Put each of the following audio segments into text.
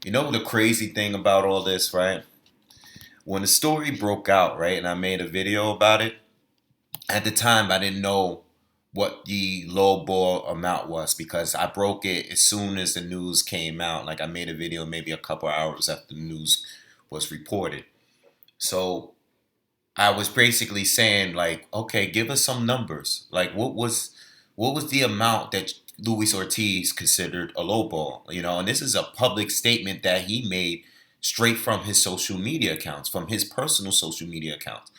You know the crazy thing about all this, right? When the story broke out, right, and I made a video about it, at the time I didn't know what the low ball amount was because I broke it as soon as the news came out. Like I made a video maybe a couple hours after the news was reported. So I was basically saying like, okay, give us some numbers. Like what was the amount that Luis Ortiz considered a low ball? You know, and this is a public statement that he made straight from his social media accounts, from his personal social media accounts.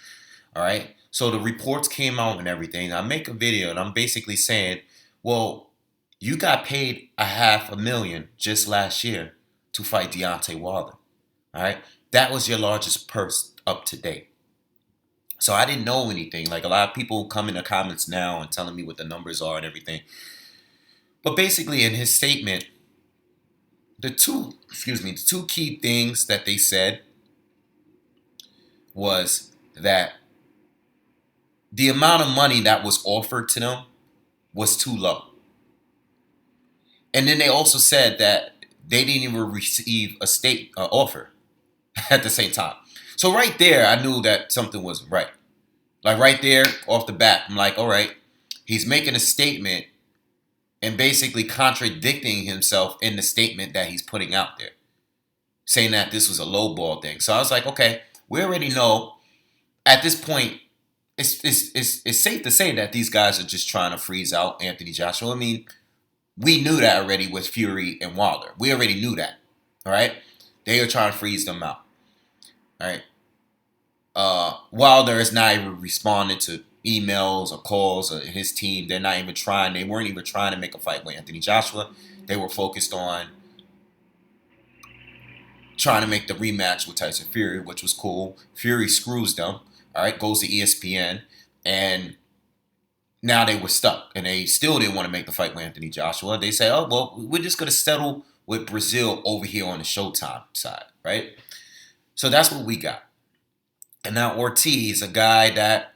All right. So the reports came out and everything. I make a video and I'm basically saying, well, you got paid $500,000 just last year to fight Deontay Wilder. All right. That was your largest purse up to date. So I didn't know anything. Like a lot of people come in the comments now and telling me what the numbers are and everything. But basically, in his statement, the two key things that they said was that the amount of money that was offered to them was too low. And then they also said that they didn't even receive a state offer at the same time. So right there, I knew that something wasn't right. Like right there, off the bat, I'm like, all right, he's making a statement and basically contradicting himself in the statement that he's putting out there, saying that this was a low ball thing. So I was like, okay, we already know at this point, it's safe to say that these guys are just trying to freeze out Anthony Joshua. I mean, we knew that already with Fury and Wilder. We already knew that. All right? They are trying to freeze them out. All right? Wilder is not even responding to emails or calls or his team. They're not even trying. They weren't even trying to make a fight with Anthony Joshua. They were focused on trying to make the rematch with Tyson Fury, which was cool. Fury screws them. All right, goes to ESPN, and now they were stuck, and they still didn't want to make the fight with Anthony Joshua. They say, oh, well, we're just going to settle with Brazil over here on the Showtime side, right? So that's what we got. And now Ortiz, a guy that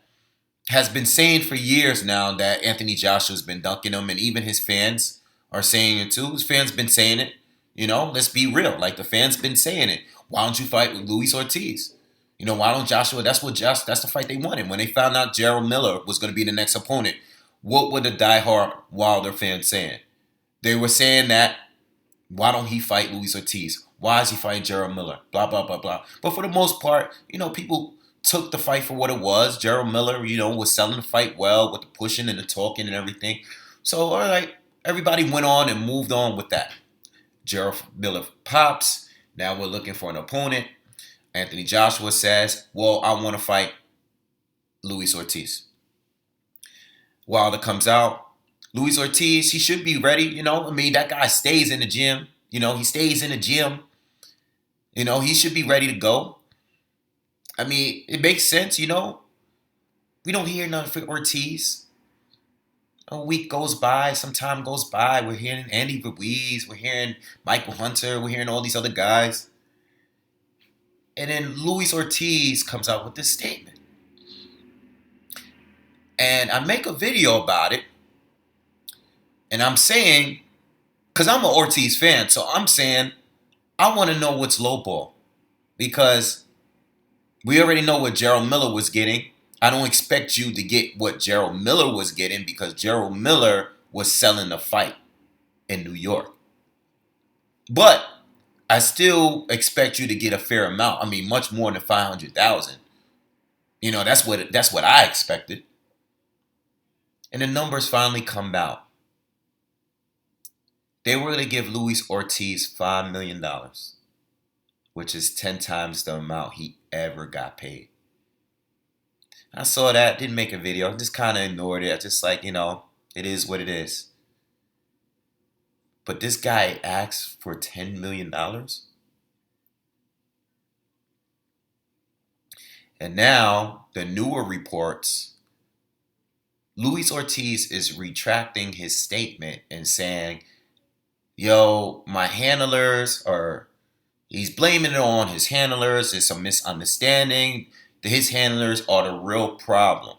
has been saying for years now that Anthony Joshua's been dunking him, and even his fans are saying it too. His fans been saying it. You know, let's be real. Like the fans been saying it. Why don't you fight with Luis Ortiz? You know, why don't Joshua? That's the fight they wanted. When they found out Gerald Miller was going to be the next opponent, what were the diehard Wilder fans saying? They were saying that, why don't he fight Luis Ortiz? Why is he fighting Gerald Miller? Blah, blah, blah, blah. But for the most part, you know, people took the fight for what it was. Gerald Miller, you know, was selling the fight well with the pushing and the talking and everything. So, all right, everybody went on and moved on with that. Gerald Miller pops. Now we're looking for an opponent. Anthony Joshua says, well, I want to fight Luis Ortiz. Wilder comes out. Luis Ortiz, he should be ready. You know, I mean, that guy stays in the gym. You know, he stays in the gym. You know, he should be ready to go. I mean, it makes sense, you know. We don't hear nothing for Ortiz. A week goes by, some time goes by. We're hearing Andy Ruiz. We're hearing Michael Hunter. We're hearing all these other guys. And then Luis Ortiz comes out with this statement. And I make a video about it. And I'm saying, because I'm an Ortiz fan, so I'm saying, I want to know what's lowball. Because we already know what Gerald Miller was getting. I don't expect you to get what Gerald Miller was getting because Gerald Miller was selling the fight in New York. But I still expect you to get a fair amount. I mean, much more than 500,000. You know, that's what I expected. And the numbers finally come out. They were going to give Luis Ortiz $5 million, which is 10 times the amount he ever got paid. I saw that, didn't make a video, just kind of ignored it. I just like, you know, it is what it is. But this guy asked for $10 million. And now, the newer reports, Luis Ortiz is retracting his statement and saying, yo, my handlers are, he's blaming it on his handlers. There's some misunderstanding. His handlers are the real problem.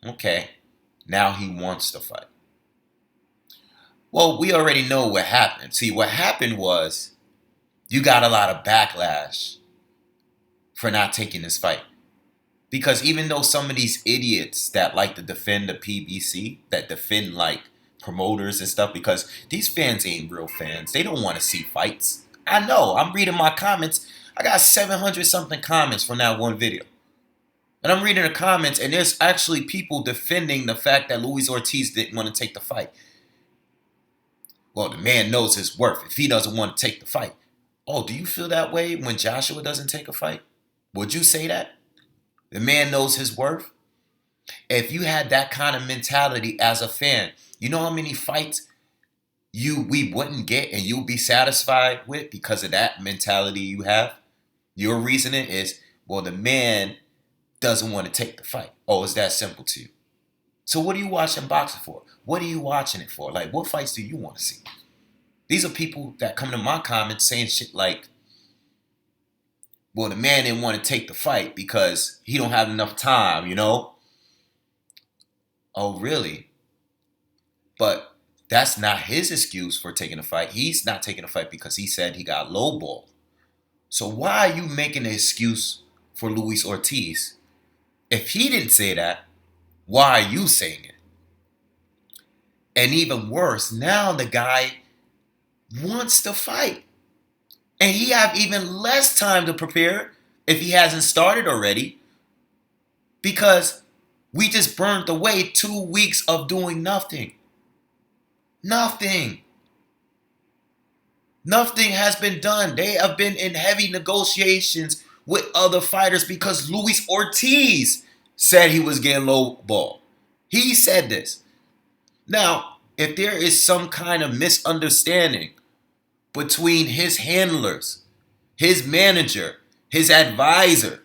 Okay, now he wants to fight. Well, we already know what happened. See, what happened was you got a lot of backlash for not taking this fight. Because even though some of these idiots that like to defend the PBC, that defend like promoters and stuff, because these fans ain't real fans. They don't want to see fights. I know. I'm reading my comments. I got 700 something comments from that one video. And I'm reading the comments, and there's actually people defending the fact that Luis Ortiz didn't want to take the fight. Well, the man knows his worth if he doesn't want to take the fight. Oh, do you feel that way when Joshua doesn't take a fight? Would you say that? The man knows his worth? If you had that kind of mentality as a fan, you know how many fights we wouldn't get and you'll be satisfied with because of that mentality you have? Your reasoning is, well, the man doesn't want to take the fight. Oh, it's that simple to you. So what are you watching boxing for? What are you watching it for? Like, what fights do you want to see? These are people that come to my comments saying shit like, well, the man didn't want to take the fight because he don't have enough time, you know? Oh, really? But that's not his excuse for taking a fight. He's not taking a fight because he said he got lowballed. So why are you making an excuse for Luis Ortiz? If he didn't say that, why are you saying it? And even worse, now the guy wants to fight. And he have even less time to prepare if he hasn't started already. Because we just burned away 2 weeks of doing nothing. Nothing. Nothing has been done. They have been in heavy negotiations with other fighters because Luis Ortiz said he was getting low ball. He said this. Now, if there is some kind of misunderstanding between his handlers, his manager, his advisor,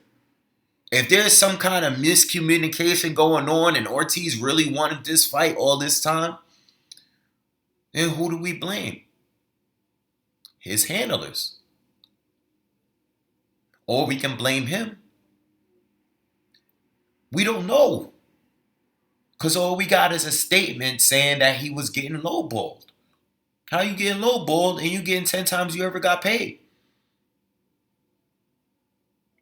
if there's some kind of miscommunication going on and Ortiz really wanted this fight all this time, then who do we blame? His handlers. Or we can blame him. We don't know. Because all we got is a statement saying that he was getting lowballed. How you getting lowballed and you getting 10 times you ever got paid?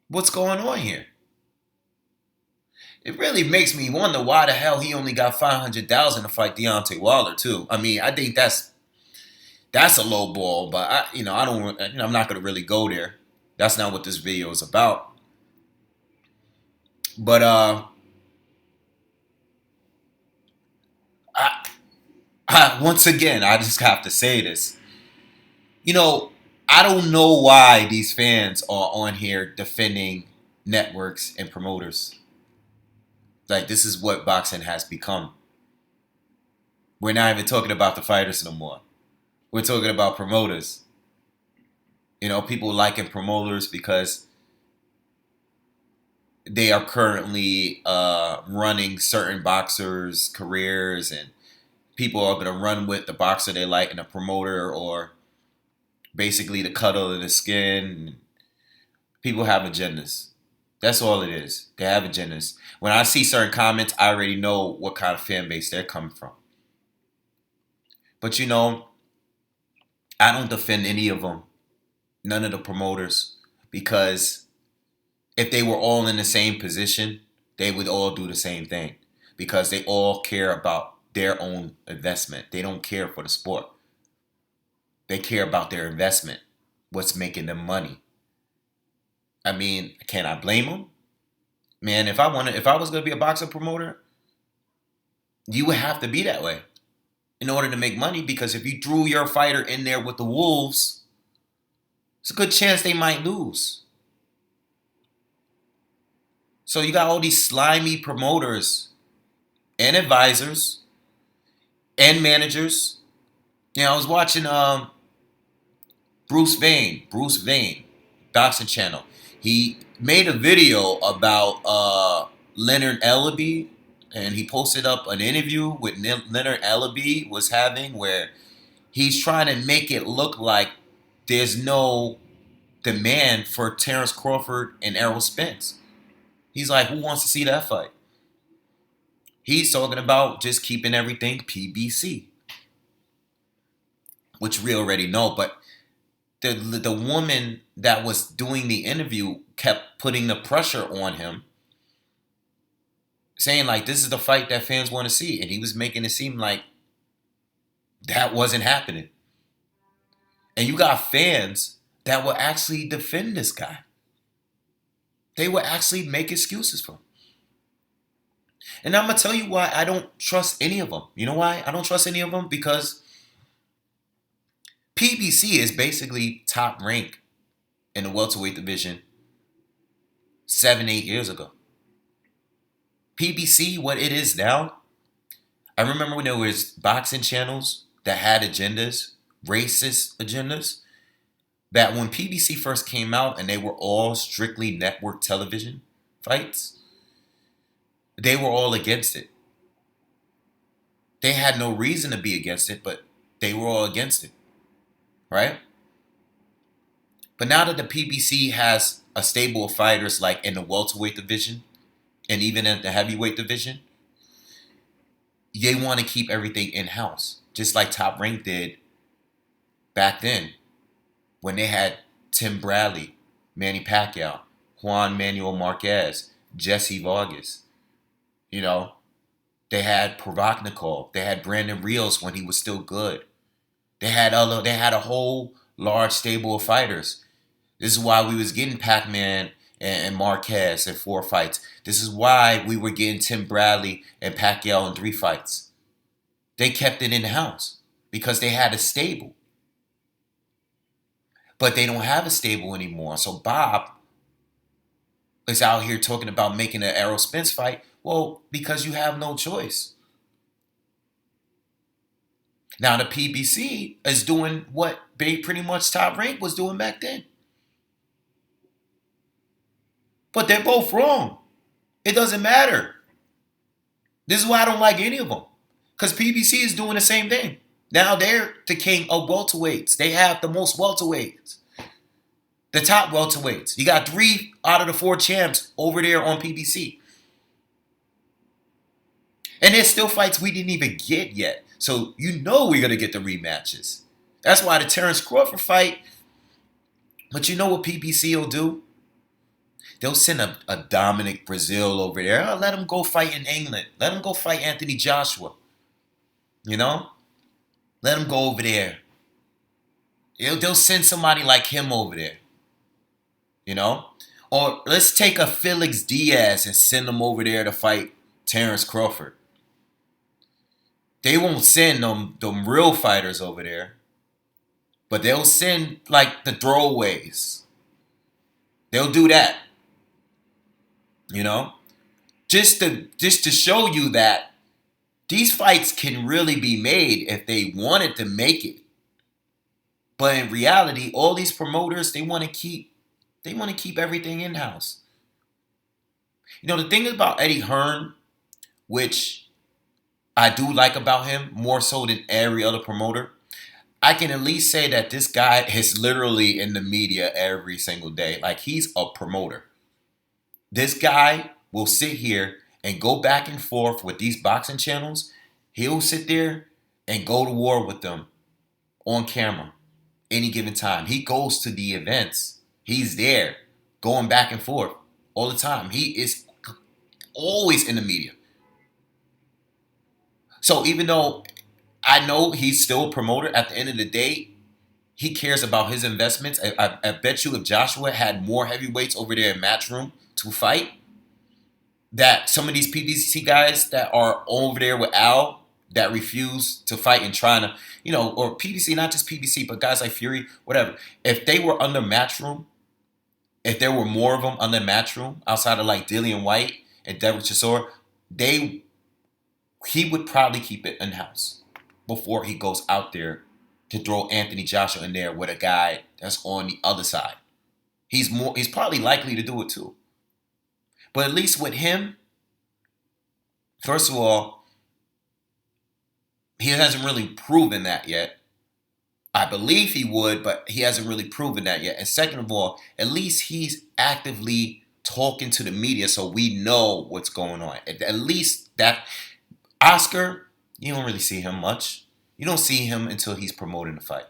What's going on here? It really makes me wonder why the hell he only got $500,000 to fight Deontay Wilder too. I mean, I think that's a low ball, but I'm not gonna really go there. That's not what this video is about. But once again, I just have to say this. I don't know why these fans are on here defending networks and promoters. Like, this is what boxing has become. We're not even talking about the fighters no more. We're talking about promoters. People liking promoters because they are currently running certain boxers' careers, and people are going to run with the boxer they like and the promoter, or basically the color of the skin. People have agendas. That's all it is. They have agendas. When I see certain comments, I already know what kind of fan base they're coming from. But I don't defend any of them. None of the promoters. Because if they were all in the same position, they would all do the same thing. Because they all care about their own investment. They don't care for the sport. They care about their investment. What's making them money. I mean, can I blame them? Man, if I was going to be a boxing promoter, you would have to be that way in order to make money, because if you threw your fighter in there with the wolves, it's a good chance they might lose. So you got all these slimy promoters and advisors and managers. I was watching Bruce Vane, Boxing Channel. He made a video about Leonard Ellaby, and he posted up an interview with Leonard Ellaby was having, where he's trying to make it look like there's no demand for Terrence Crawford and Errol Spence. He's like, who wants to see that fight? He's talking about just keeping everything PBC. which we already know. But the woman that was doing the interview kept putting the pressure on him, saying like, this is the fight that fans want to see. And he was making it seem like that wasn't happening. And you got fans that will actually defend this guy. They will actually make excuses for him. And I'm going to tell you why I don't trust any of them. You know why I don't trust any of them? Because PBC is basically top rank in the welterweight division 7-8 years ago. PBC, what it is now, I remember when there was boxing channels that had agendas, racist agendas, that when PBC first came out and they were all strictly network television fights, they were all against it. They had no reason to be against it, but they were all against it, right? But now that the PBC has a stable of fighters like in the welterweight division and even in the heavyweight division, they want to keep everything in-house, just like Top Rank did back then when they had Tim Bradley, Manny Pacquiao, Juan Manuel Marquez, Jesse Vargas. You know, they had Provodnikov. They had Brandon Rios when he was still good. They had a whole large stable of fighters. This is why we was getting Pac-Man and Marquez in 4 fights. This is why we were getting Tim Bradley and Pacquiao in 3 fights. They kept it in the house because they had a stable. But they don't have a stable anymore. So Bob is out here talking about making an Errol Spence fight. Well, because you have no choice. Now the PBC is doing what pretty much Top Rank was doing back then. But they're both wrong. It doesn't matter. This is why I don't like any of them. Because PBC is doing the same thing. Now they're the king of welterweights. They have the most welterweights. The top welterweights. You got 3 out of the 4 champs over there on PBC. And there's still fights we didn't even get yet. So you know we're going to get the rematches. That's why the Terrence Crawford fight. But you know what PBC will do? They'll send a Dominic Brazil over there. Oh, let him go fight in England. Let him go fight Anthony Joshua. You know? Let him go over there. They'll send somebody like him over there. You know? Or let's take a Felix Diaz and send him over there to fight Terrence Crawford. They won't send them real fighters over there. But they'll send like the throwaways. They'll do that. You know? Just to show you that these fights can really be made if they wanted to make it. But in reality, all these promoters, they want to keep everything in-house. You know, the thing about Eddie Hearn, which I do like about him more so than every other promoter, I can at least say that this guy is literally in the media every single day. Like, he's a promoter. This guy will sit here and go back and forth with these boxing channels. He'll sit there and go to war with them on camera any given time. He goes to the events. He's there going back and forth all the time. He is always in the media. So even though I know he's still a promoter, at the end of the day, he cares about his investments. I bet you if Joshua had more heavyweights over there in Matchroom to fight, that some of these PBC guys that are over there with Al that refuse to fight and trying to, you know, or PBC, not just PBC, but guys like Fury, whatever. If they were under Matchroom, if there were more of them under Matchroom, outside of like Dillian White and Derek Chisora, he would probably keep it in-house before he goes out there to throw Anthony Joshua in there with a guy that's on the other side. He's probably likely to do it too. But at least with him, first of all, he hasn't really proven that yet. I believe he would, but he hasn't really proven that yet. And second of all, at least he's actively talking to the media so we know what's going on. At least that Oscar, you don't really see him much. You don't see him until he's promoting the fight.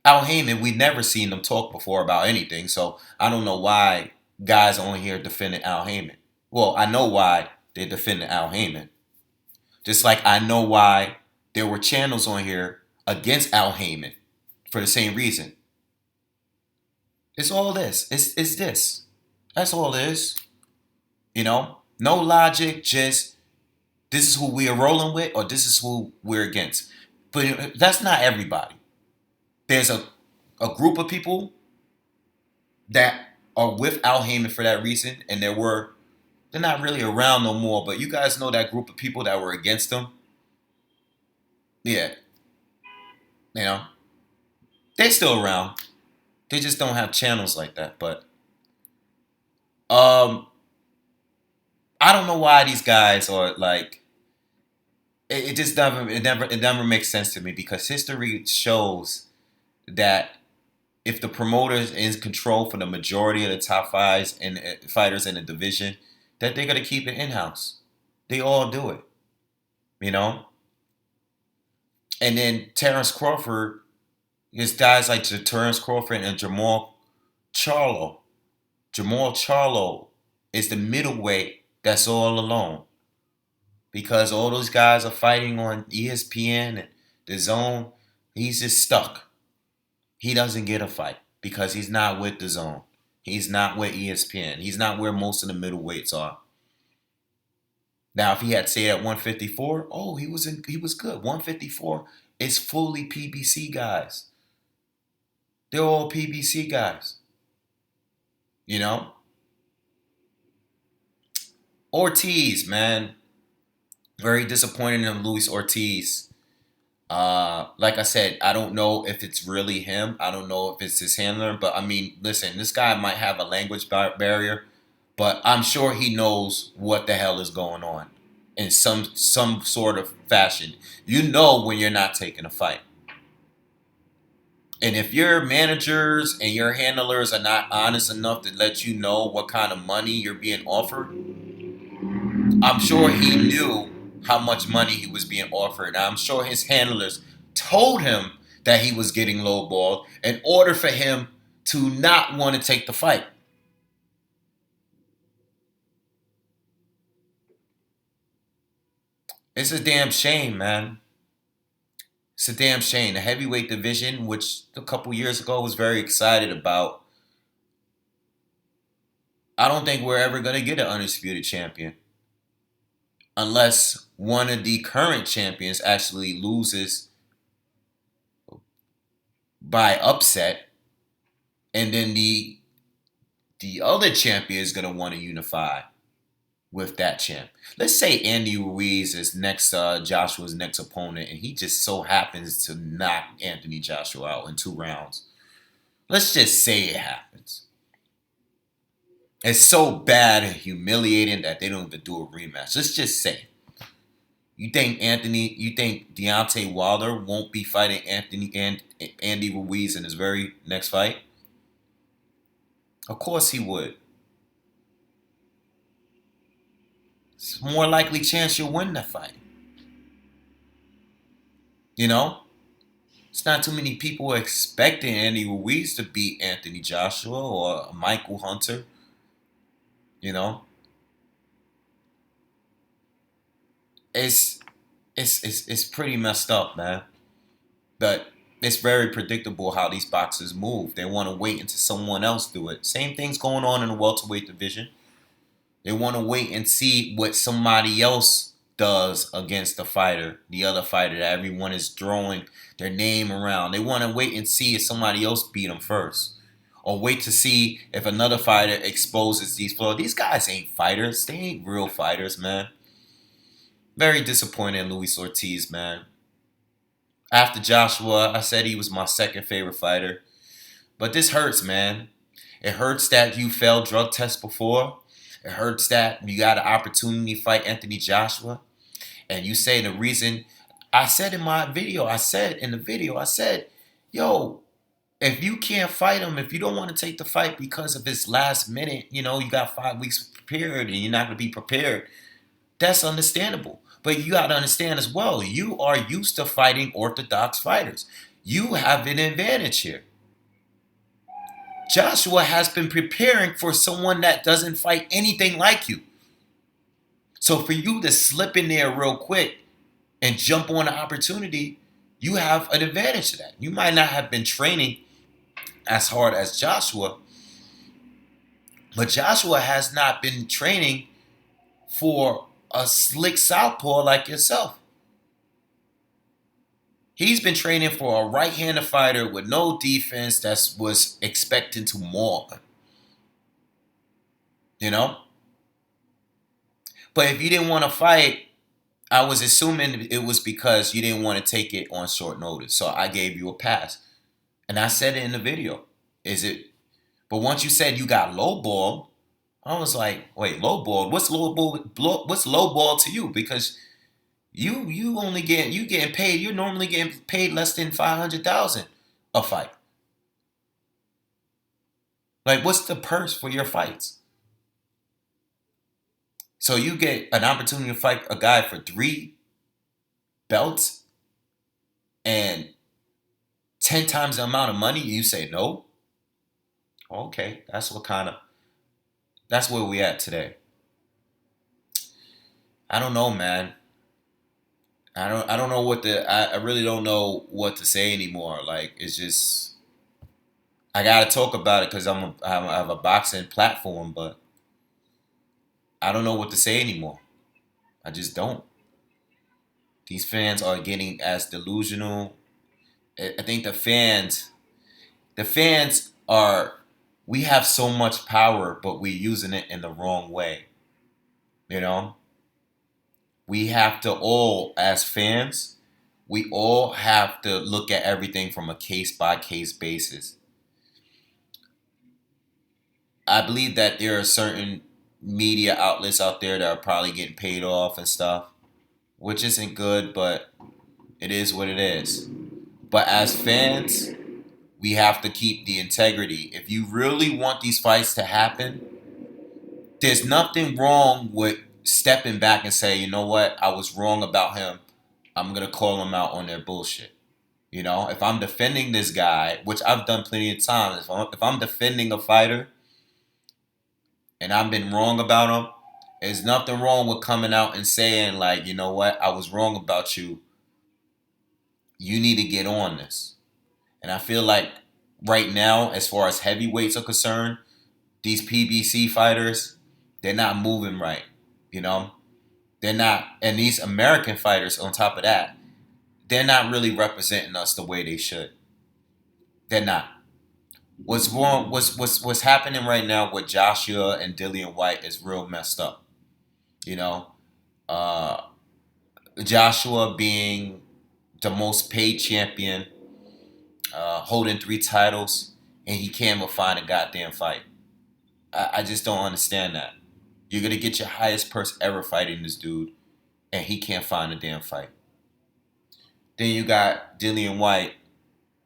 Al Heyman, we never seen them talk before about anything, so I don't know why guys on here defending Al Heyman. Well, I know why they defended Al Heyman. Just like I know why there were channels on here against Al Heyman for the same reason. It's all this. It's this. That's all it is. You know? No logic, just this is who we are rolling with or this is who we're against. But that's not everybody. There's a group of people that are with Al Heyman for that reason, and they're not really around no more, but you guys know that group of people that were against them? Yeah. You know? They're still around. They just don't have channels like that. But I don't know why these guys are like it just doesn't it never makes sense to me because history shows that if the promoter is in control for the majority of the top fives and fighters in the division, that they're gonna keep it in house. They all do it, you know. And then Terrence Crawford, there's guys like Terrence Crawford and Jamal Charlo. Jamal Charlo is the middleweight that's all alone because all those guys are fighting on ESPN and the Zone. He's just stuck. He doesn't get a fight because he's not with the Zone. He's not with ESPN. He's not where most of the middleweights are. Now, if he had stayed at 154, he was good. 154 is fully PBC guys. They're all PBC guys. You know? Ortiz, man. Very disappointed in Luis Ortiz. Like I said, I don't know if it's really him. I don't know if it's his handler. But, I mean, listen, this guy might have a language barrier. But I'm sure he knows what the hell is going on in some sort of fashion. You know when you're not taking a fight. And if your managers and your handlers are not honest enough to let you know what kind of money you're being offered, I'm sure he knew how much money he was being offered. I'm sure his handlers told him that he was getting lowballed in order for him to not want to take the fight. It's a damn shame, man. It's a damn shame. The heavyweight division, which a couple years ago I was very excited about, I don't think we're ever going to get an undisputed champion. Unless one of the current champions actually loses by upset. And then the other champion is going to want to unify with that champ. Let's say Andy Ruiz is Joshua's next opponent, and he just so happens to knock Anthony Joshua out in 2 rounds. Let's just say it happens. It's so bad and humiliating that they don't even do a rematch. Let's just say. You think Deontay Wilder won't be fighting Andy Ruiz in his very next fight? Of course he would. It's a more likely chance you'll win that fight. You know? It's not too many people expecting Andy Ruiz to beat Anthony Joshua or Michael Hunter. You know? It's pretty messed up, man. But it's very predictable how these boxers move. They want to wait until someone else do it. Same thing's going on in the welterweight division. They want to wait and see what somebody else does against the other fighter that everyone is throwing their name around. They want to wait and see if somebody else beat them first. Or wait to see if another fighter exposes these flaws. These guys ain't fighters. They ain't real fighters, man. Very disappointed in Luis Ortiz, man. After Joshua, I said he was my second favorite fighter. But this hurts, man. It hurts that you failed drug tests before. It hurts that you got an opportunity to fight Anthony Joshua. And you say the reason, I said in the video, yo, if you can't fight him, if you don't want to take the fight because of his last minute, you got 5 weeks prepared and you're not going to be prepared, that's understandable. But you got to understand as well, you are used to fighting orthodox fighters. You have an advantage here. Joshua has been preparing for someone that doesn't fight anything like you. So for you to slip in there real quick and jump on an opportunity, you have an advantage to that. You might not have been training as hard as Joshua, but Joshua has not been training for a slick southpaw like yourself. He's been training for a right-handed fighter with no defense that was expecting to maul him. You know? But if you didn't want to fight, I was assuming it was because you didn't want to take it on short notice. So I gave you a pass. And I said it in the video. But once you said you got lowball, I was like, wait, lowball? What's lowball? What's lowball to you? Because you only getting paid. You're normally getting paid less than $500,000 a fight. Like, what's the purse for your fights? So you get an opportunity to fight a guy for 3 belts and 10 times the amount of money. You say no. Okay, that's where we at today. I don't know, man. I don't know I really don't know what to say anymore. Like, it's just, I gotta talk about it because I have a boxing platform, but I don't know what to say anymore. I just don't. These fans are getting as delusional. I think the fans are, we have so much power, but we're using it in the wrong way. You know? We have to all, as fans, we all have to look at everything from a case-by-case basis. I believe that there are certain media outlets out there that are probably getting paid off and stuff, which isn't good, but it is what it is. But as fans, we have to keep the integrity. If you really want these fights to happen, there's nothing wrong with stepping back and say, you know what, I was wrong about him. I'm going to call him out on their bullshit. You know, if I'm defending this guy, which I've done plenty of times, if I'm defending a fighter and I've been wrong about him, there's nothing wrong with coming out and saying, like, you know what, I was wrong about you. You need to get on this. And I feel like right now, as far as heavyweights are concerned, these PBC fighters, they're not moving right. You know, they're not, and these American fighters, on top of that, they're not really representing us the way they should. They're not. What's wrong? What's happening right now with Joshua and Dillian White is real messed up. You know, Joshua being the most paid champion, holding 3 titles, and he can't even find a goddamn fight. I just don't understand that. You're going to get your highest purse ever fighting this dude, and he can't find a damn fight. Then you got Dillian White,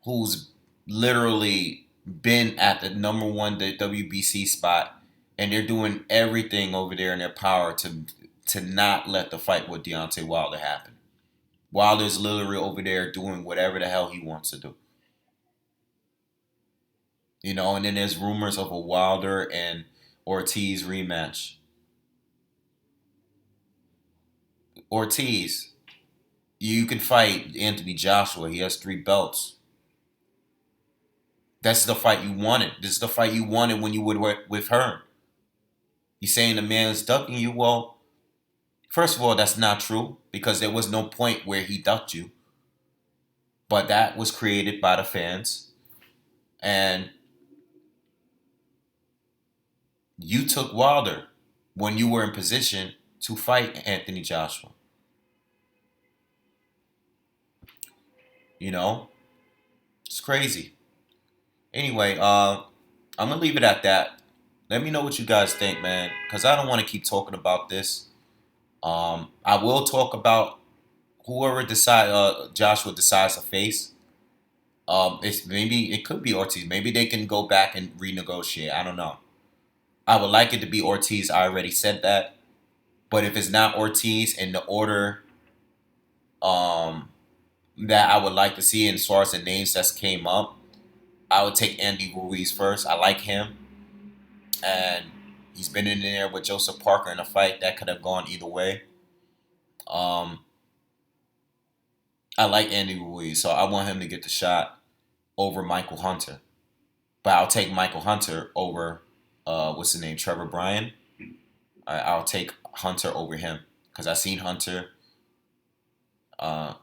who's literally been at the number 1 WBC spot, and they're doing everything over there in their power to not let the fight with Deontay Wilder happen. Wilder's literally over there doing whatever the hell he wants to do. You know, and then there's rumors of a Wilder and Ortiz rematch. Ortiz, you can fight Anthony Joshua. He has 3 belts. That's the fight you wanted. This is the fight you wanted when you were with Hearn. You saying the man is ducking you? Well, first of all, that's not true because there was no point where he ducked you. But that was created by the fans. And you took Wilder when you were in position to fight Anthony Joshua. You know, it's crazy. Anyway, I'm going to leave it at that. Let me know what you guys think, man, because I don't want to keep talking about this. I will talk about whoever Joshua decides to face. It could be Ortiz. Maybe they can go back and renegotiate. I don't know. I would like it to be Ortiz. I already said that. But if it's not Ortiz and the order that I would like to see. And as far as the names that's came up, I would take Andy Ruiz first. I like him, and he's been in there with Joseph Parker in a fight that could have gone either way. Um, I like Andy Ruiz, so I want him to get the shot over Michael Hunter. But I'll take Michael Hunter over, what's his name, Trevor Bryan. I'll take Hunter over him because I seen Hunter. Uh,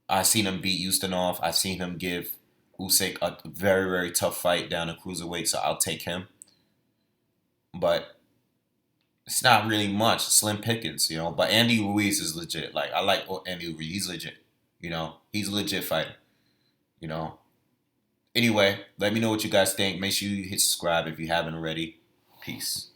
I seen him beat Ustinov. I seen him give Usyk a very, very tough fight down in cruiserweight, so I'll take him. But it's not really much. Slim pickings, you know. But Andy Ruiz is legit. Like, I like Andy Ruiz. He's legit. You know, he's a legit fighter. You know. Anyway, let me know what you guys think. Make sure you hit subscribe if you haven't already. Peace.